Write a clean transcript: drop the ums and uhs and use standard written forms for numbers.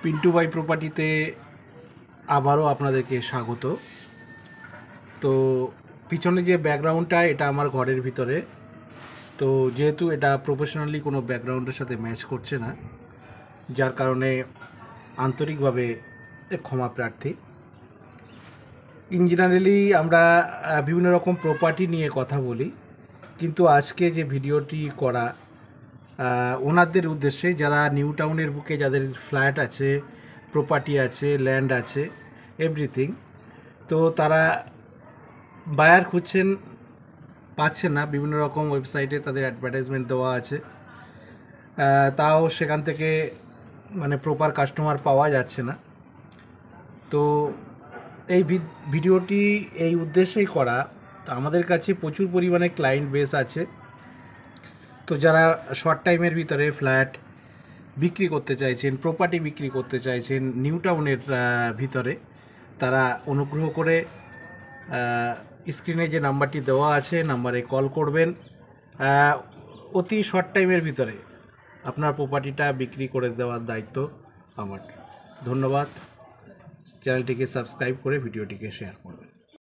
Pintu by প্রপার্টিতে আবারও আপনাদেরকে স্বাগত। তো পিছনে যে ব্যাকগ্রাউন্ডটা এটা আমার ঘরের ভিতরে, তো যেহেতু এটা প্রফেশনালি কোনো ব্যাকগ্রাউন্ডের সাথে ম্যাচ করছে না, যার কারণে আন্তরিকভাবে ক্ষমা প্রার্থী। ইন জেনারেলি আমরা বিভিন্ন রকম প্রপার্টি নিয়ে কথা বলি, কিন্তু আজকে যে ভিডিওটি করা ওনাদের উদ্দেশ্যে, যারা নিউ টাউনের বুকে যাদের ফ্ল্যাট আছে, প্রপার্টি আছে, ল্যান্ড আছে, এভরিথিং, তো তারা বায়ার খুঁজছেন, পাচ্ছেন না। বিভিন্ন রকম ওয়েবসাইটে তাদের অ্যাডভার্টাইজমেন্ট দেওয়া আছে, তাও সেখান থেকে মানে প্রপার কাস্টমার পাওয়া যাচ্ছে না। তো এই ভিডিওটি এই উদ্দেশ্যেই করা। তো আমাদের কাছে প্রচুর পরিমাণে ক্লায়েন্ট বেস আছে, তো যারা শর্ট টাইমের ভিতরে ফ্ল্যাট বিক্রি করতে চাইছেন, প্রপার্টি বিক্রি করতে চাইছেন নিউ টাউনের ভিতরে, তারা অনুগ্রহ করে স্ক্রিনে যে নাম্বারটি দেওয়া আছে নাম্বারে কল করবেন। অতি শর্ট টাইমের ভিতরে আপনার প্রপার্টিটা বিক্রি করে দেওয়ার দায়িত্ব আমার। ধন্যবাদ। চ্যানেলটিকে সাবস্ক্রাইব করে ভিডিওটিকে শেয়ার করবেন।